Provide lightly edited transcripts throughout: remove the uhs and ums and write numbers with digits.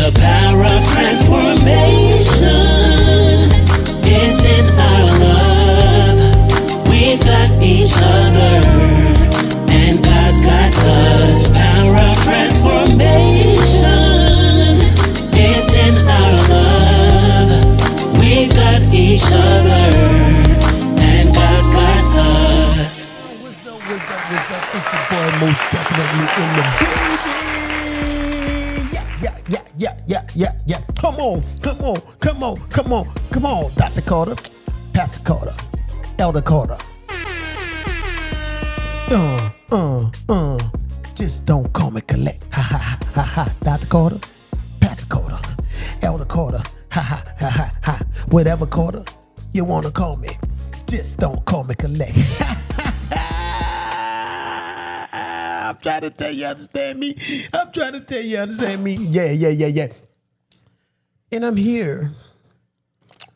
The power of transformation is in our love. We've got each other, and God's got us. Power of transformation is in our love. We've got each other, and God's got us. What's up, what's up, what's up? It's your boy Most Definitely in the building. Yeah. Come on. Dr. Carter, Pastor Carter, Elder Carter. Just don't call me collect. Ha. Dr. Carter, Pastor Carter, Elder Carter. Ha. Whatever Carter you wanna call me, just don't call me collect. I'm trying to tell you, understand me? Yeah. And I'm here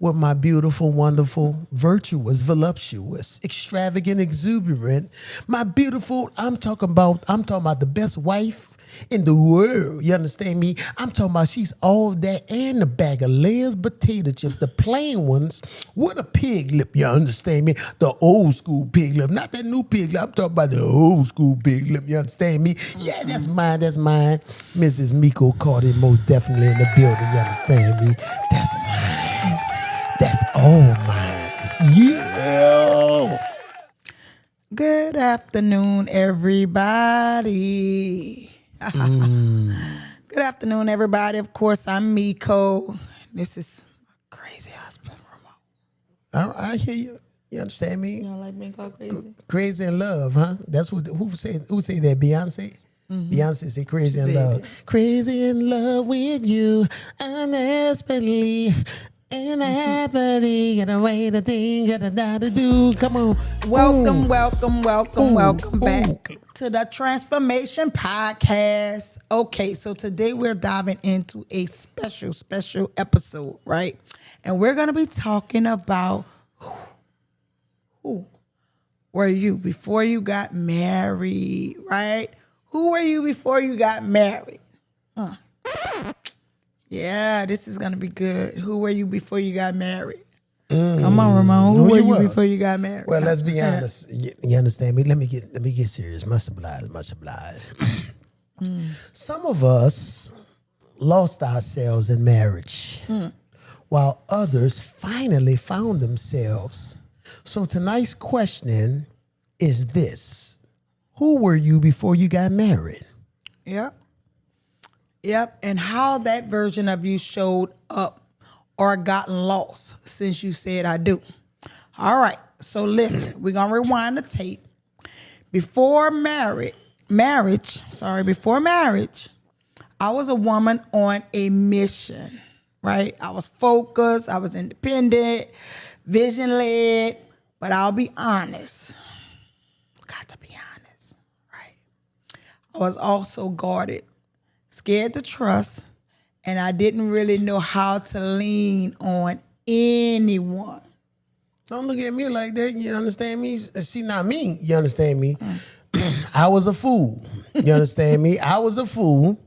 with my beautiful, wonderful, virtuous, voluptuous, extravagant, exuberant, my beautiful, I'm talking about the best wife in the world. You understand me? I'm talking about she's all that and a bag of Lay's potato chips, the plain ones with a pig lip. You understand me? The old school pig lip, not that new pig lip. I'm talking about the old school pig lip. You understand me? Yeah, that's mine. Mrs. Miko Carter, most definitely in the building. You understand me? That's mine. That's all mine. Yeah. Good afternoon, everybody. Good afternoon, everybody. Of course, I'm Miko. This is my crazy husband, Ramon. I hear you. You understand me? You don't like being called crazy? Crazy in love, huh? That's what who say that? Beyonce? Mm-hmm. Beyonce say crazy in love. Crazy in love with you, desperately. And happening in a way the thing gotta do. Come on. Welcome back to the Transformation Podcast. Okay, so today we're diving into a special episode, right? And we're gonna be talking about who were you before you got married, right? Who were you before you got married? Yeah, this is going to be good. Who were you before you got married? Come on, Ramon. Who were you before you got married? Well, let's be honest. You understand me? Let me get serious. Much obliged. Some of us lost ourselves in marriage, while others finally found themselves. So tonight's question is this. Who were you before you got married? Yep, and how that version of you showed up or gotten lost since you said I do. All right, so listen, we're going to rewind the tape. Before marriage, I was a woman on a mission, right? I was focused, I was independent, vision-led, but I'll be honest. Got to be honest, right? I was also guarded. Scared to trust, and I didn't really know how to lean on anyone. Don't look at me like that. You understand me? See, not me. You understand me? I was a fool. You understand me? I was a fool.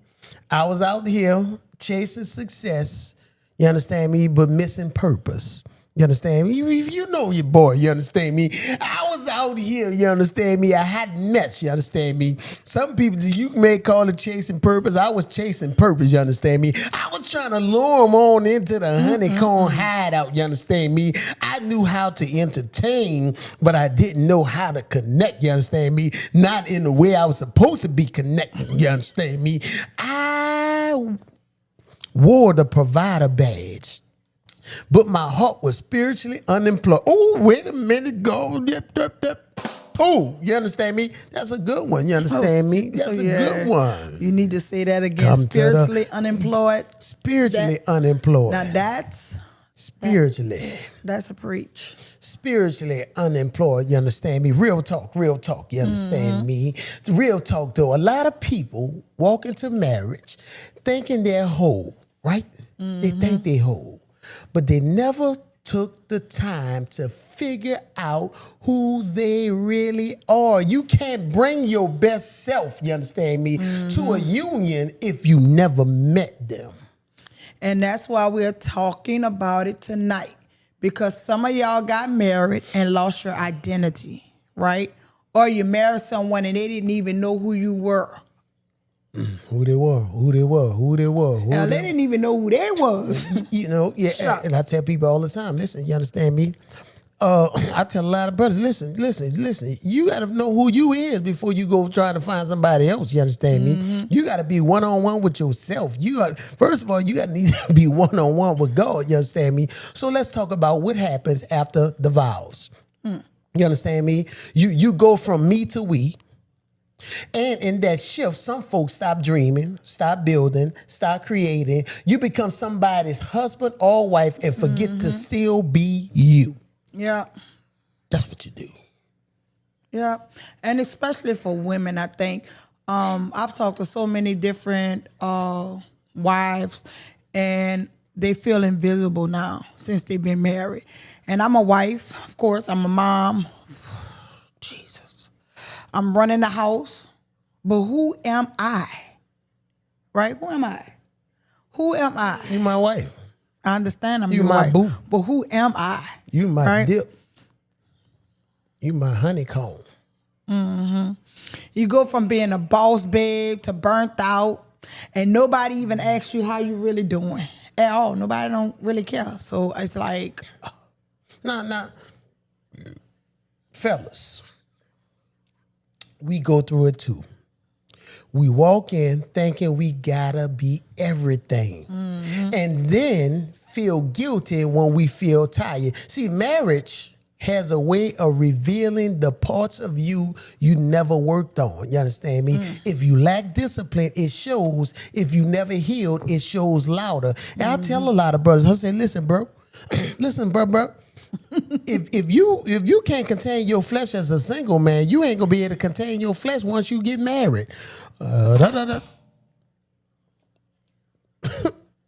I was out here chasing success. You understand me? But missing purpose. You understand me? You know your boy, you understand me? I was out here, you understand me? I had mess, you understand me? Some people, you may call it chasing purpose. I was chasing purpose, you understand me? I was trying to lure them on into the honeycomb hideout, you understand me? I knew how to entertain, but I didn't know how to connect, you understand me? Not in the way I was supposed to be connected, you understand me? I wore the provider badge. But my heart was spiritually unemployed. Oh, wait a minute, go. Oh, you understand me? That's a good one. You understand me? That's a good one. You need to say that again. Spiritually unemployed. Spiritually unemployed. Now that's that's a preach. Spiritually unemployed. You understand me? Real talk. You understand me? Real talk, though. A lot of people walk into marriage thinking they're whole, right? They think they're whole. But they never took the time to figure out who they really are. You can't bring your best self, you understand me, to a union if you never met them. And that's why we're talking about it tonight. Because some of y'all got married and lost your identity, right? Or you married someone and they didn't even know who you were. Who they were. Hell, they didn't even know who they was. You know, yeah. Shucks. And I tell people all the time, listen, you understand me? I tell a lot of brothers, listen. You got to know who you is before you go trying to find somebody else. You understand me? You got to be one-on-one with yourself. First of all, you got to need to be one-on-one with God. You understand me? So let's talk about what happens after the vows. You understand me? You go from me to we. And in that shift, some folks stop dreaming, stop building, stop creating. You become somebody's husband or wife and forget to still be you. Yeah. That's what you do. Yeah. And especially for women, I think. I've talked to so many different wives, and they feel invisible now since they've been married. And I'm a wife, of course. I'm a mom. Jesus. I'm running the house. But who am I? Right? Who am I? Who am I? You my wife. I understand I'm You your my wife, boo. but who am I? You my Right? dip. You my honeycomb. You go from being a boss babe to burnt out, and nobody even asks you how you really doing at all. Nobody don't really care. So it's like, Now, fellas, we go through it too. We walk in thinking we gotta be everything. And then feel guilty when we feel tired. See, marriage has a way of revealing the parts of you never worked on. You understand me? If you lack discipline, it shows. If you never healed, it shows louder. And I tell a lot of brothers, I say, listen, bro. Listen, bro. If you can't contain your flesh as a single man, you ain't gonna be able to contain your flesh once you get married.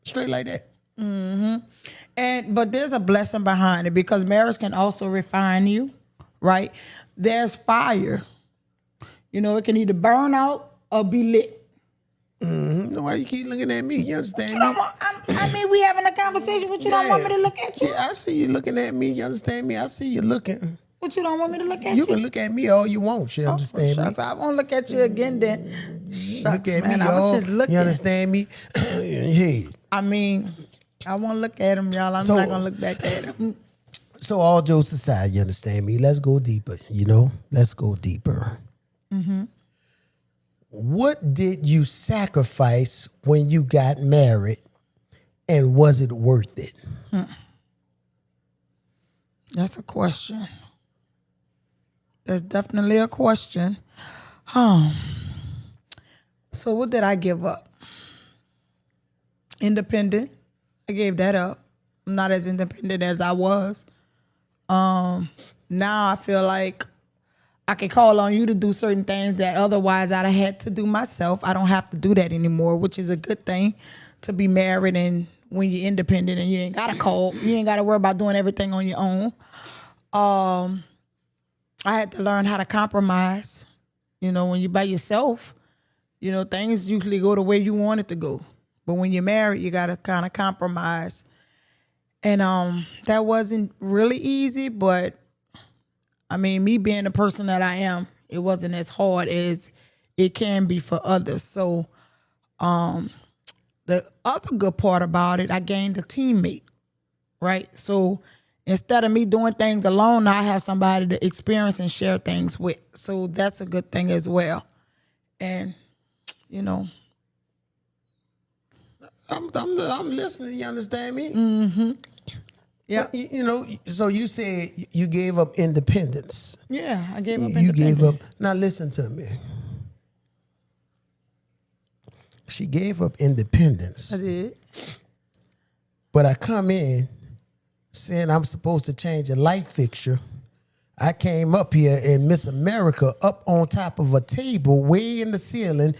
Straight like that. but there's a blessing behind it because marriage can also refine you, right? There's fire. You know, it can either burn out or be lit. Why you keep looking at me? You understand You me? don't want, I mean, we having a conversation, but you don't want me to look at you. Yeah, I see you looking at me. You understand me? I see you looking. But you don't want me to look at you. You can look at me all you want. You understand me? Shucks, I won't look at you again then. Shucks, Look at man, me, I was y'all. just looking. You understand me? Hey. I mean, I won't look at him, y'all. I'm So- not going to look back at him. So all jokes aside, you understand me? Let's go deeper, you know? Let's go deeper. What did you sacrifice when you got married, and was it worth it? That's a question. That's definitely a question. So what did I give up? Independent. I gave that up. I'm not as independent as I was. Now I feel like I can call on you to do certain things that otherwise I'd have had to do myself. I don't have to do that anymore, which is a good thing to be married and when you're independent and you ain't got to call. You ain't got to worry about doing everything on your own. I had to learn how to compromise. You know, when you're by yourself, you know, things usually go the way you want it to go. But when you're married, you got to kind of compromise. And that wasn't really easy, but I mean, me being the person that I am, it wasn't as hard as it can be for others. So the other good part about it, I gained a teammate, right? So instead of me doing things alone, I have somebody to experience and share things with. So that's a good thing as well. And, you know. I'm listening. You understand me? Yeah. You know, so you said you gave up independence. Yeah, I gave up You gave independence. up. Now listen to me. She gave up independence. I did. But I come in saying I'm supposed to change a light fixture. I came up here and Miss America up on top of a table way in the ceiling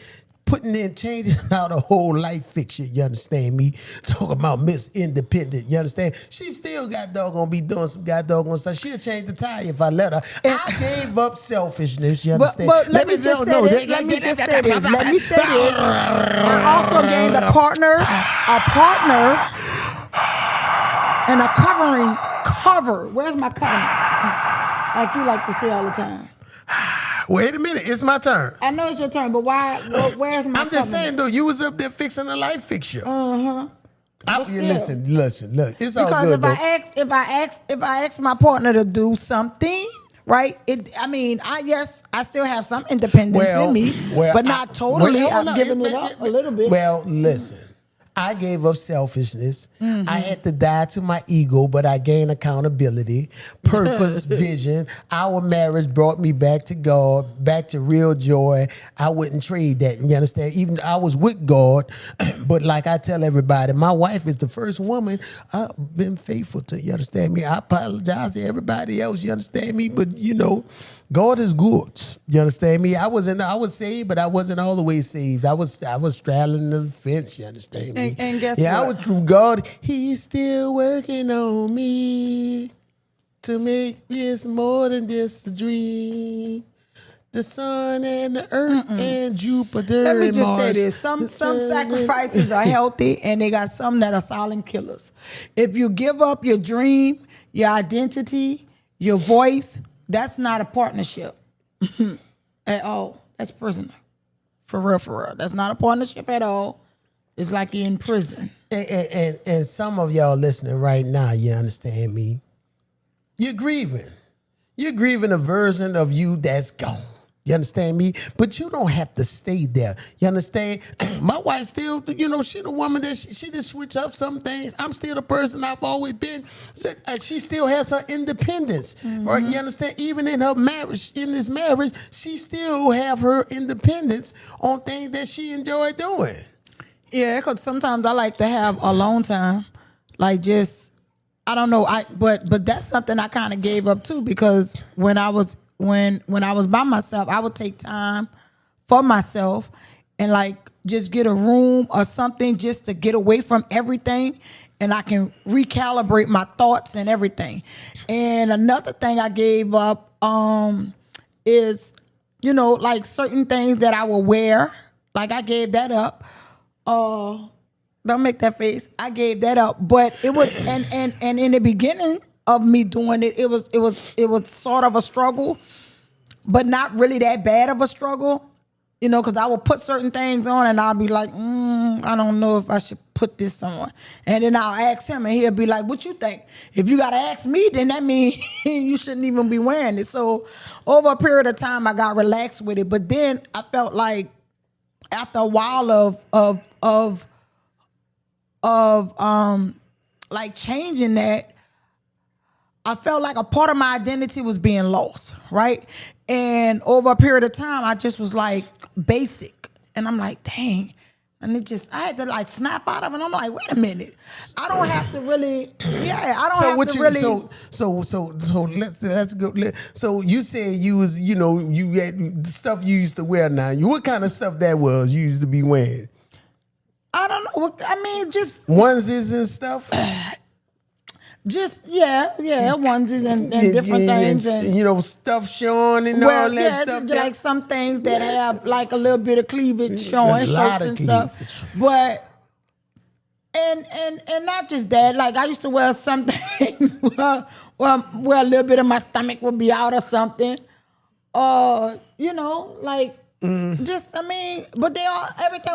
putting in, changing out a whole life fiction. You understand me? Talking about Miss Independent. You understand? She still got doggone be doing some doggone stuff. She'll change the tire if I let her. I gave up selfishness. You understand? But let me just say this. Let me just say this. Let me say this. I also gained a partner, and a cover. Where's my covenant? Like you like to say all the time. Wait a minute, it's my turn. I know it's your turn, but why? Where's my? I'm just saying though, you was up there fixing a life fixture. Listen, look, it's all good. Because if I ask my partner to do something, right? I still have some independence in me, but not totally. I'm giving it up a little bit. Well, listen. I gave up selfishness. I had to die to my ego, but I gained accountability, purpose, vision. Our marriage brought me back to God, back to real joy. I wouldn't trade that. You understand? Even I was with God, but like I tell everybody, my wife is the first woman I've been faithful to. You understand me? I apologize to everybody else. You understand me? But you know, God is good. You understand me? I was saved, but I wasn't all the way saved. I was straddling the fence. You understand me? And guess what? I was through God. He's still working on me to make this more than just a dream. The sun and the earth and Jupiter. Let me and just Mars. say this: some sacrifices are healthy, and they got some that are silent killers. If you give up your dream, your identity, your voice, that's not a partnership at all. That's prisoner. For real. That's not a partnership at all. It's like you're in prison. And some of y'all listening right now, you understand me? You're grieving. You're grieving a version of you that's gone. You understand me? But you don't have to stay there. You understand? My wife still, you know, she the woman that she just switch up some things. I'm still the person I've always been. She still has her independence. Right? You understand? Even in her marriage, in this marriage, she still have her independence on things that she enjoy doing. Yeah, because sometimes I like to have alone time. Like just, I don't know. But that's something I kind of gave up too, because when I was by myself, I would take time for myself and like just get a room or something just to get away from everything, and I can recalibrate my thoughts and everything. And another thing I gave up is, you know, like certain things that I will wear. Like I gave that up. Don't make that face. I gave that up, but it was and in the beginning of me doing it, it was sort of a struggle, but not really that bad of a struggle, you know, because I would put certain things on and I'll be like, I don't know if I should put this on, and then I'll ask him and he'll be like, what you think? If you gotta ask me, then that means you shouldn't even be wearing it. So over a period of time, I got relaxed with it, but then I felt like after a while of like changing that, I felt like a part of my identity was being lost, right? And over a period of time, I just was like basic, and I'm like, dang. And I had to like snap out of it. And I'm like, wait a minute. I don't have to really, let's go. So you said you was, you know, you had the stuff you used to wear now. What kind of stuff that was you used to be wearing? I don't know. I mean, just onesies and stuff. Just onesies and different things, and you know, stuff showing and all that stuff. Like some things that have like a little bit of cleavage showing, shirts and stuff. But and not just that. Like I used to wear some things where a little bit of my stomach would be out or something, or you know, like. But everything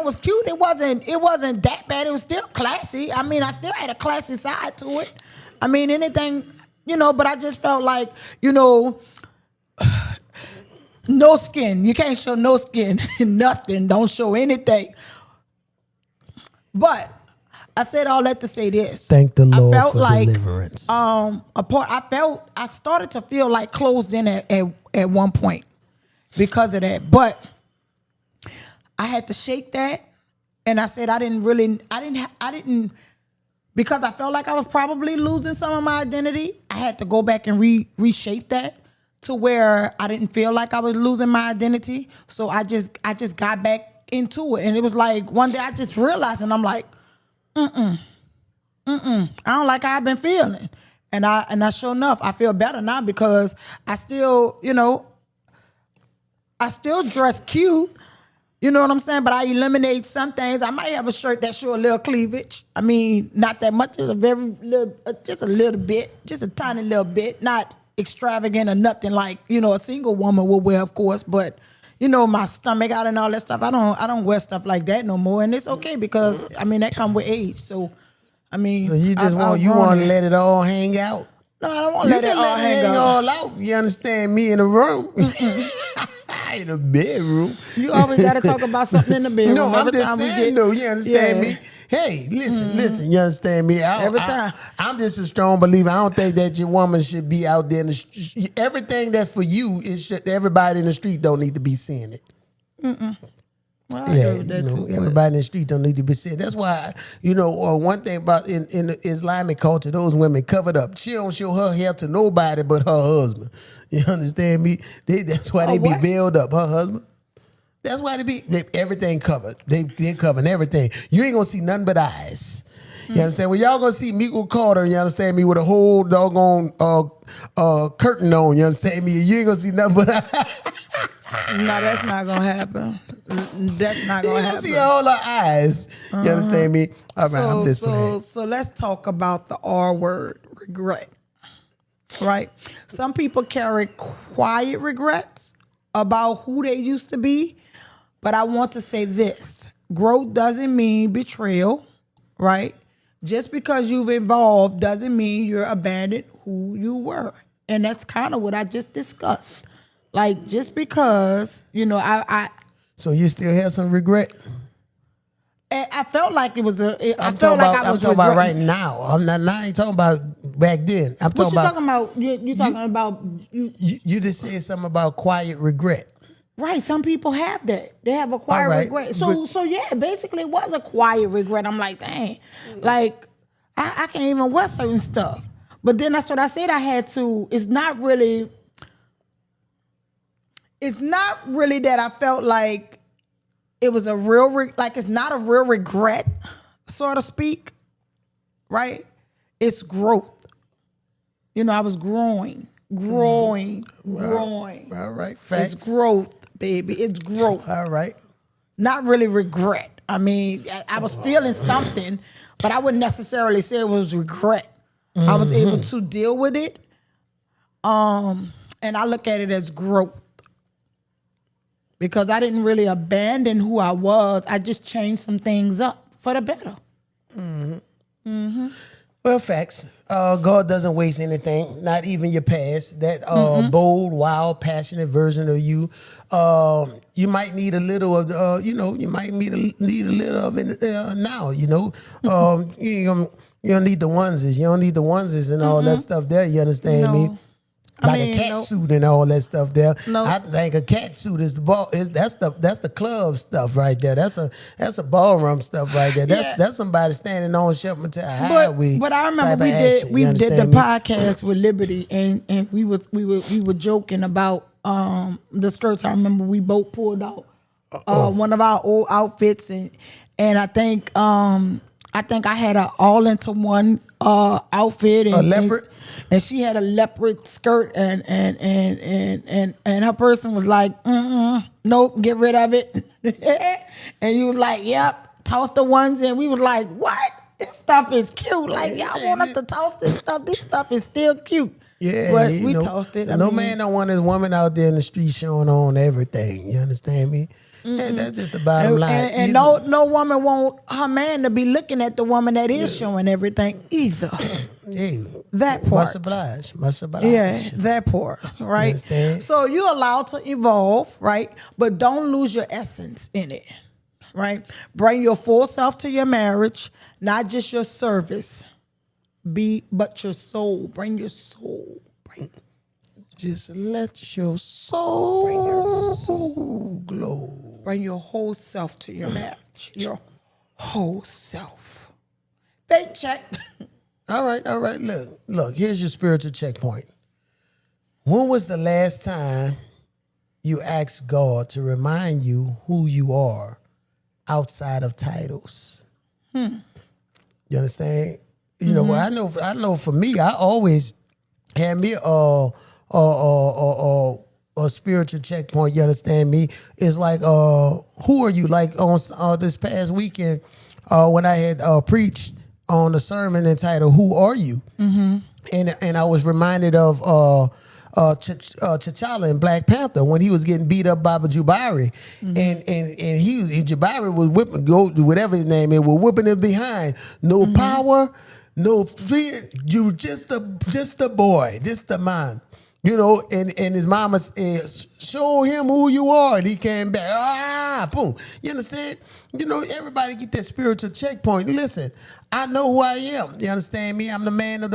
was cute. It wasn't that bad. It was still classy. I mean, I still had a classy side to it. I mean, anything, you know, but I just felt like, you know, no skin. You can't show no skin. Nothing. Don't show anything. But I said all that to say this. Thank the Lord for deliverance. I started to feel like closed in at one point because of that. But I had to shake that, and I said I didn't because I felt like I was probably losing some of my identity. I had to go back and reshape that to where I didn't feel like I was losing my identity. So I just got back into it. And it was like one day I just realized, and I'm like, I don't like how I've been feeling. And I sure enough, I feel better now because I still, I still dress cute. You know what I'm saying? But I eliminate some things. I might have a shirt that show a little cleavage. I mean, not that much, just a very little, just a little bit, just a tiny little bit, not extravagant or nothing like, a single woman will wear, of course, but my stomach out and all that stuff. I don't wear stuff like that no more. And it's okay because that come with age. So so you just want to let it all hang out? No, I don't want to let it all hang out. All out. You understand me in the room? In the bedroom. You always got to talk about something in the bedroom. No, I'm just saying, though, you understand me? Hey, listen, you understand me? Every time. I'm just a strong believer. I don't think that your woman should be out there in the street. Everything that's for you, everybody in the street don't need to be seeing it. Well, I agree with that too. Everybody in the street don't need to be seeing. That's why, one thing about in the Islamic culture, those women covered up. She don't show her hair to nobody but her husband. You understand me? That's why they be veiled up. Her husband. That's why everything covered. They covering everything. You ain't gonna see nothing but eyes. You understand? Well, y'all gonna see Miko Carter, you understand me, with a whole doggone curtain on, you understand me? You ain't gonna see nothing but eyes. No, that's not gonna happen. That's not gonna happen. You see all her eyes. You understand me? All right, I'm just playing. So let's talk about the R word, regret. Right? Some people carry quiet regrets about who they used to be, but I want to say this. Growth doesn't mean betrayal, right? Just because you've evolved doesn't mean you're abandoned who you were. And that's kind of what I just discussed. Like, just because, So you still have some regret? I felt like it was I'm talking about right now. I ain't talking about back then. I'm talking about. You talking about? You just said something about quiet regret. Right. Some people have that. They have a quiet regret. So yeah, basically it was a quiet regret. I'm like, dang, like I can't even wear certain stuff. But then that's what I said I had to. It's not really that I felt like it was a real, it's not a real regret, so to speak, right? It's growth. I was growing. All right, facts. It's growth, baby. It's growth. All right. Not really regret. I mean, I was feeling something, but I wouldn't necessarily say it was regret. I was able to deal with it, and I look at it as growth. Because I didn't really abandon who I was. I just changed some things up for the better. Well, facts. God doesn't waste anything, not even your past. That bold, wild, passionate version of you. You might need a little of, you might need a little of it now, you don't need the onesies. You don't need the onesies and all that stuff there. You understand me? Like a cat suit and all that stuff there. No. I think a cat suit is that's the club stuff right there. That's a ballroom stuff right there. That's somebody standing on Shepherd Highway. But I remember we did the podcast with Liberty and we were joking about the skirts. I remember we both pulled out one of our old outfits and I think I had an all into one outfit and a leopard. And she had a leopard skirt and her person was like, nope, get rid of it. And you was like, yep, toss the ones in. We was like, what? This stuff is cute. Like, y'all want us to toss this stuff? This stuff is still cute. Yeah, but we tossed it. Man don't want his woman out there in the street showing on everything. You understand me? And that's just the bottom line. And no woman want her man to be looking at the woman that is showing everything either. Yeah, that part. Must oblige. Yeah, that part, right? So you're allowed to evolve, right? But don't lose your essence in it, right? Bring your full self to your marriage, not just your service, but your soul. Bring your soul. Just let your soul glow. Bring your whole self to your marriage. Your whole self. Faith check. All right. Look, here's your spiritual checkpoint. When was the last time you asked God to remind you who you are outside of titles. You understand? You know, I know. For me, I always had me a spiritual checkpoint. You understand me? It's like, who are you? Like on this past weekend, when I had preached on a sermon entitled "Who Are You?" And I was reminded of T'Challa in Black Panther when he was getting beat up by Jabari, and Jabari was whipping, go whatever his name is, was whipping him behind. No power, no fear. You just a boy, just a man. You know, and his mama said, show him who you are. And he came back, boom. You understand? You know, everybody get that spiritual checkpoint. Listen, I know who I am. You understand me? I'm the man of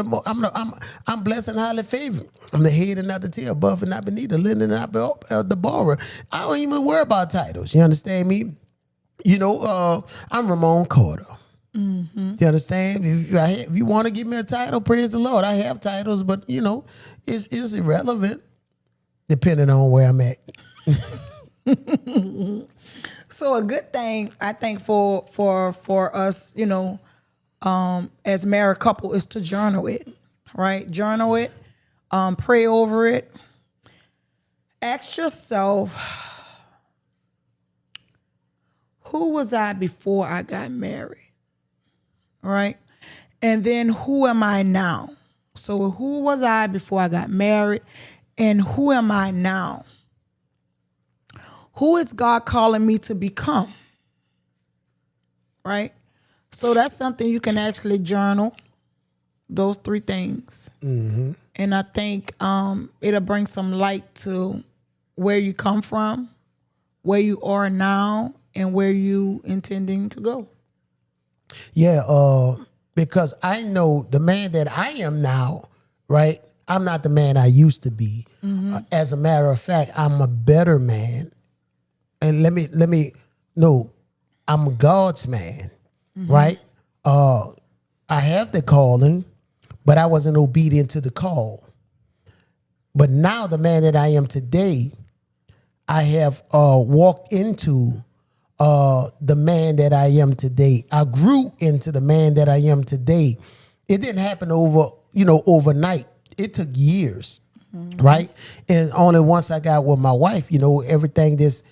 I'm blessed and highly favored. I'm the head and not the tail, above and not beneath, the lender and not the borrower. I don't even worry about titles. You understand me? You know, I'm Ramon Carter. You understand? If you want to give me a title, praise the Lord. I have titles, but you know, it's irrelevant depending on where I'm at. So a good thing I think for us, you know, as married couple is to journal it, right? Journal it, pray over it. Ask yourself, who was I before I got married? Right? And then who am I now? So who was I before I got married? And who am I now? Who is God calling me to become? Right? So that's something you can actually journal, those three things. And I think it'll bring some light to where you come from, where you are now, and where you intending to go. Yeah, because I know the man that I am now, right? I'm not the man I used to be. As a matter of fact, I'm a better man. And let me know, I'm God's man, right? I have the calling, but I wasn't obedient to the call. But now the man that I am today, I have walked into the man that I am today. I grew into the man that I am today. It didn't happen overnight. It took years, right? And only once I got with my wife, you know, everything that's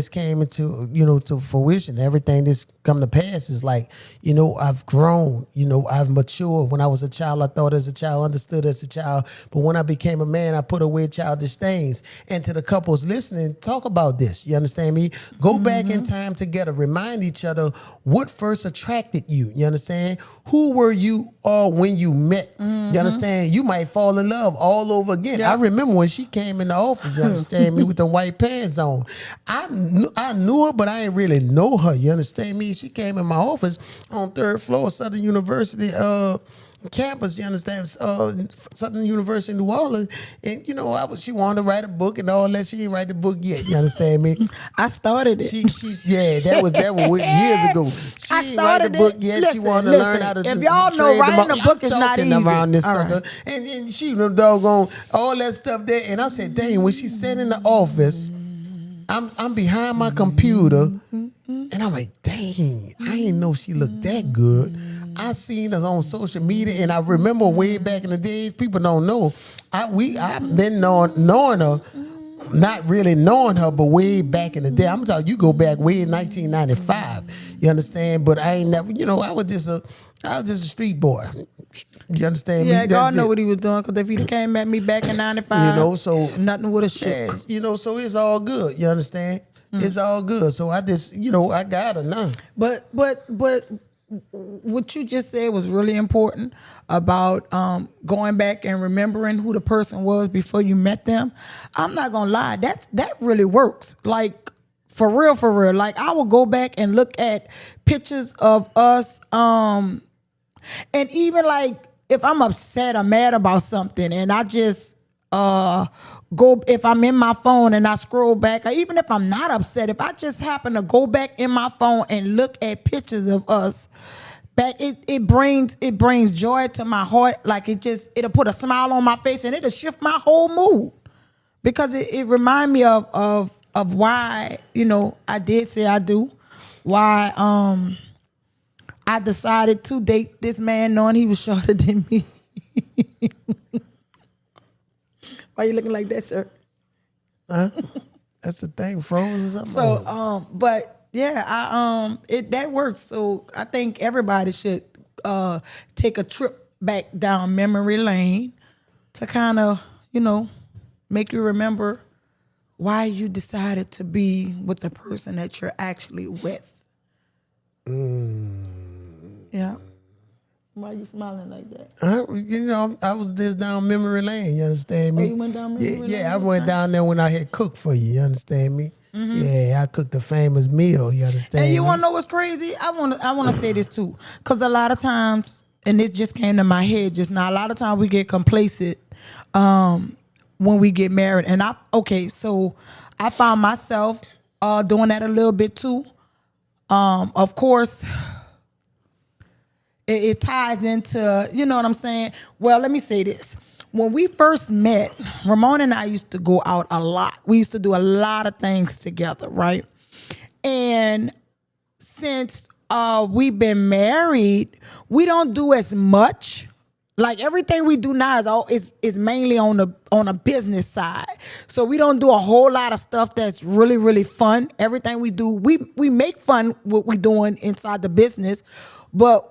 came into, you know, to fruition, everything that's come to pass is like, you know, I've grown, you know, I've matured. When I was a child, I thought as a child, understood as a child. But when I became a man, I put away childish things. And to the couples listening, talk about this. You understand me? Go back in time together. Remind each other what first attracted you. You understand? Who were you when you met? You understand? You might fall in love all over again. I remember when she came in the office, you understand me, with the white pants on. I knew her, but I didn't really know her. You understand me? She came in my office on 3rd floor, Southern University campus. You understand? Southern University in New Orleans, and you know, she wanted to write a book and all that. She didn't write the book yet. You understand me? I started it. That was years ago. She didn't write the book yet. Listen, she wanted to learn how to. If y'all know, writing a book is not easy. Around this All sucker, right. and she done doggone all that stuff there. And I said, dang, when she sat in the office. I'm behind my computer, and I'm like, dang, I didn't know she looked that good. I seen her on social media, and I remember way back in the days, people don't know, I've been knowing her, not really knowing her, but way back in the day. I'm talking, you go back way in 1995, you understand? But I ain't never, you know, I was just a street boy. You understand me? Yeah, God know what he was doing, because if he'd came at me back in 95, you know, so nothing would have shook. Yeah, you know, so it's all good. You understand? It's all good. So I just, you know, I got her now. But what you just said was really important about going back and remembering who the person was before you met them. I'm not gonna lie, that really works. Like for real. Like I will go back and look at pictures of us, and even like if I'm upset or mad about something, and I just go, if I'm in my phone and I scroll back, or even if I'm not upset, if I just happen to go back in my phone and look at pictures of us back, it brings joy to my heart. Like it'll put a smile on my face, and it'll shift my whole mood, because it remind me of why, you know, I did say I do, why I decided to date this man knowing he was shorter than me. Why you looking like that, sir? Huh? That's the thing, froze or something. So, but yeah, that works. So I think everybody should take a trip back down memory lane to kind of, make you remember why you decided to be with the person that you're actually with. Yeah. Why are you smiling like that? I was just down memory lane. You understand me? Oh, you went down memory lane? Yeah, I went down there when I had cooked for you. You understand me? Mm-hmm. Yeah, I cooked a famous meal. You understand? And you me? want to know what's crazy? I want to say this too, because a lot of times, and it just came to my head just now. A lot of times we get complacent when we get married, and so I found myself doing that a little bit too. Of course. It ties into, you know what I'm saying? Well, let me say this. When we first met, Ramon and I used to go out a lot. We used to do a lot of things together, right? And since we've been married, we don't do as much. Like everything we do now is mainly on a business side. So we don't do a whole lot of stuff that's really, really fun. Everything we do, we make fun what we're doing inside the business, but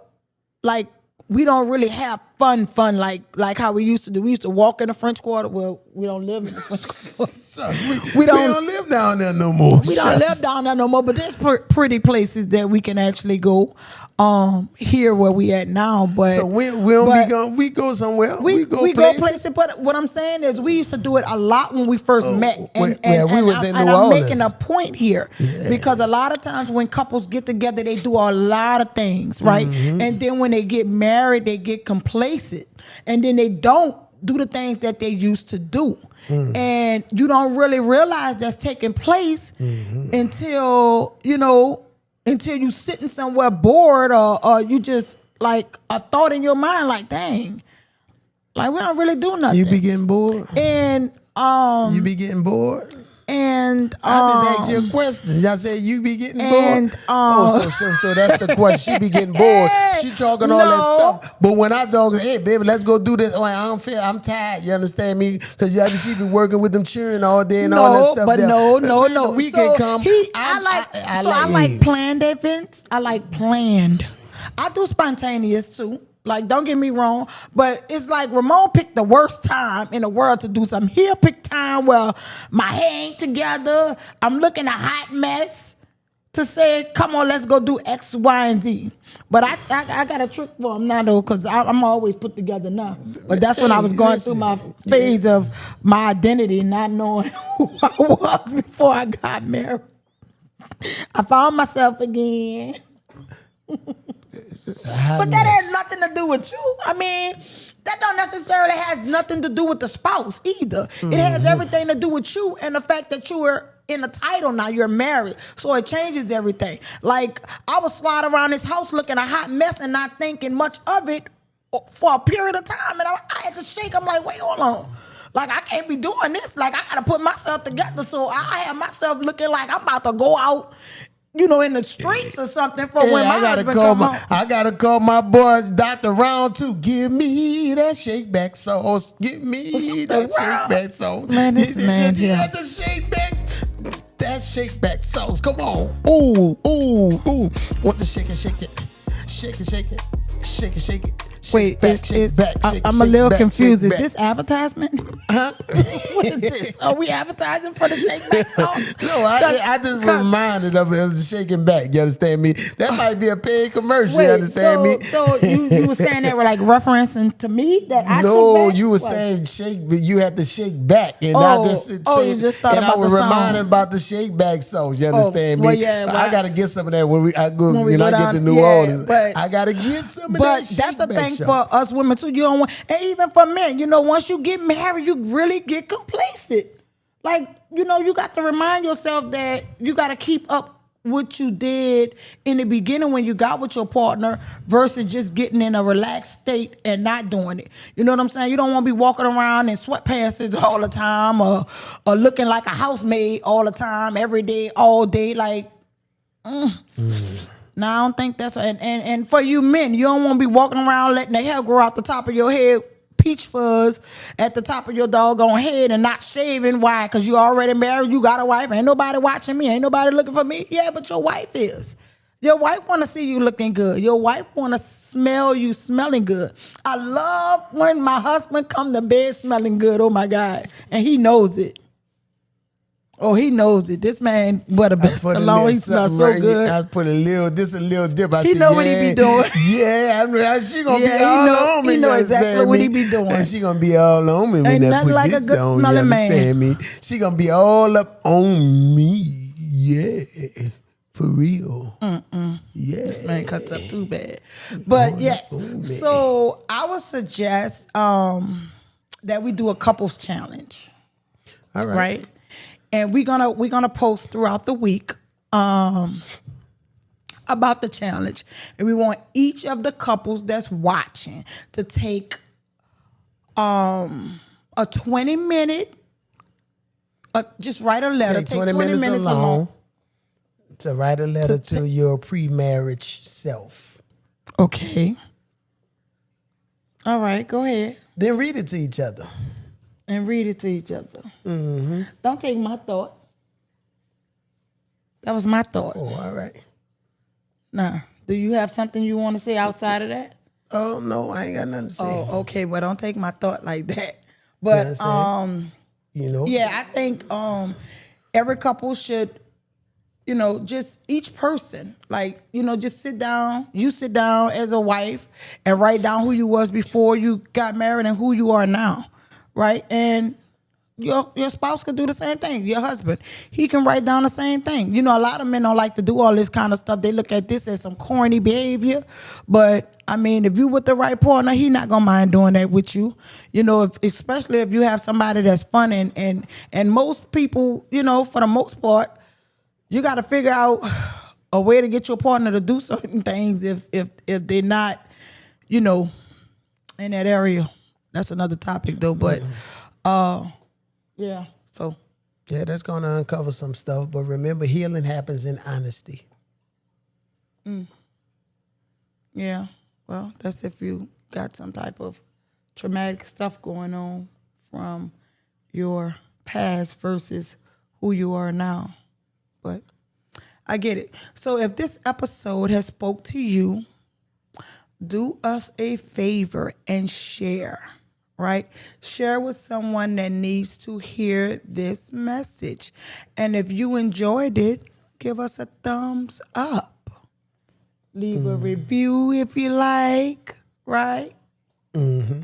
like we don't really have fun like how we used to do. We used to walk in the French Quarter. Well, we don't live in the French Quarter. we don't live down there no more. We don't live down there no more. But there's pretty places that we can actually go. Here where we at now, but so we go somewhere. We go places. But what I'm saying is, we used to do it a lot when we first met, and I'm making a point here because a lot of times when couples get together, they do a lot of things, right? Mm-hmm. And then when they get married, they get complacent, and then they don't do the things that they used to do, and you don't really realize that's taking place until you sitting somewhere bored or you just like a thought in your mind like, dang, like we don't really do nothing. You be getting bored? And you be getting bored? And I just asked you a question. I said you be getting bored. So that's the question. She be getting bored. She talking all that stuff. But when I talk, hey baby, let's go do this. Oh, I don't feel. I'm tired. You understand me? Because she be working with them children all day and all that stuff. But no. The weekend come. I like planned events. I like planned. I do spontaneous too. Like, don't get me wrong, but it's like Ramon picked the worst time in the world to do something. He'll pick time where my hair ain't together, I'm looking a hot mess, to say, come on, let's go do X, Y, and Z. But I got a trick for him now, though, because I'm always put together now. But that's when I was going through my phase of my identity, not knowing who I was before I got married. I found myself again. But that has nothing to do with you. I mean, that don't necessarily has nothing to do with the spouse either. It has everything to do with you and the fact that you are in a title now. You're married. So it changes everything. Like, I was sliding around this house looking a hot mess and not thinking much of it for a period of time. And I had to shake. I'm like, wait, hold on. Like, I can't be doing this. Like, I got to put myself together. So I have myself looking like I'm about to go out, in the streets or something for when my husband come home. I gotta call my boy Dr. Round 2. Give me that shake back sauce. Give me that shake back sauce. Man, this man here. The shake back. That shake back sauce. Come on. Ooh. Want to shake it. Shake it. Wait, I'm a little confused. Is this advertisement? Huh? What is this? Are we advertising for the shake back sauce? No, I just reminded of the shaking back. You understand me? That might be a paid commercial. You understand me? So you were saying that were like referencing to me that I no, you were saying shake, but you had to shake back, and I just you just thought about the song. I was reminding about the shake back sauce. You understand me? Well, yeah, I gotta get some of that when I get to New Orleans. I gotta get some of that. But that's a thing for us women too. You don't want, and even for men, once you get married, you really get complacent. Like, you got to remind yourself that you got to keep up what you did in the beginning when you got with your partner versus just getting in a relaxed state and not doing it. You know what I'm saying? You don't want to be walking around in sweatpants all the time or looking like a housemaid all the time, every day, all day. Like, No, I don't think that's and for you men, you don't want to be walking around letting the hair grow out the top of your head, peach fuzz at the top of your doggone head and not shaving. Why? Because you already married, you got a wife, ain't nobody watching me, ain't nobody looking for me. Yeah, but your wife is. Your wife want to see you looking good. Your wife want to smell you smelling good. I love when my husband come to bed smelling good. Oh my God. And he knows it. Oh, he knows it. This man, what a best cologne. He smells so good. I put a little dip. He know what he be doing. Yeah, I mean, she gonna be Yeah, all on me. he know exactly understand what me? he be doing. And she gonna be all on me when Ain't I nothing put like a this good on. smelling You man. understand me? She gonna be all up on me. Yeah, for real. Yeah, This man cuts up too bad. But yes, so I would suggest that we do a couples challenge. all right. Right? And we're gonna post throughout the week about the challenge. And we want each of the couples that's watching to take a 20-minute, just write a letter. Take 20 minutes alone to write a letter to your pre-marriage self. Okay. All right, go ahead. Then read it to each other. And read it to each other. Mm-hmm. Don't take my thought. That was my thought. Oh, all right. Nah. Do you have something you want to say outside of that? Oh, no, I ain't got nothing to say. Oh, okay. Well, don't take my thought like that. But You know? yeah, I think every couple should, just each person, just sit down. You sit down as a wife and write down who you was before you got married and who you are now. Right? And your spouse could do the same thing. Your husband, he can write down the same thing. A lot of men don't like to do all this kind of stuff. They look at this as some corny behavior. But I mean, if you with the right partner, he not gonna mind doing that with you. Especially if you have somebody that's fun and most people, for the most part, you got to figure out a way to get your partner to do certain things if they're not, in that area. That's another topic though, but yeah. So yeah, that's gonna uncover some stuff. But remember, healing happens in honesty. Yeah. Well, that's if you got some type of traumatic stuff going on from your past versus who you are now. But I get it. So if this episode has spoke to you, do us a favor and share. Right? Share with someone that needs to hear this message. And if you enjoyed it, give us a thumbs up. Leave a review if you like. Right? Mm-hmm.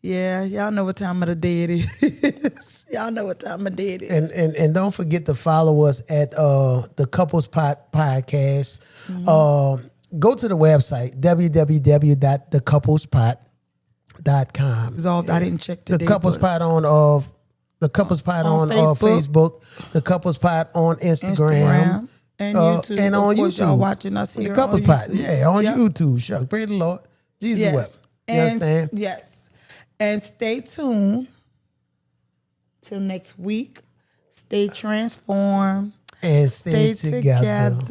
Yeah, y'all know what time of the day it is. Y'all know what time of day it is. And don't forget to follow us at the Couples Podcast. Mm-hmm. Go to the website, www.thecouplespot.com. I didn't check today. The Couples Pot on the Couples Pot on Facebook, the Couples Pot on Instagram and YouTube. And on YouTube. Y'all watching us here the Couples on Pot, YouTube. on YouTube. Shucks, praise the Lord. Jesus wept. You understand? Yes. And stay tuned till next week. Stay transformed. And stay together.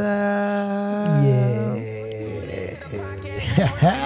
Yeah.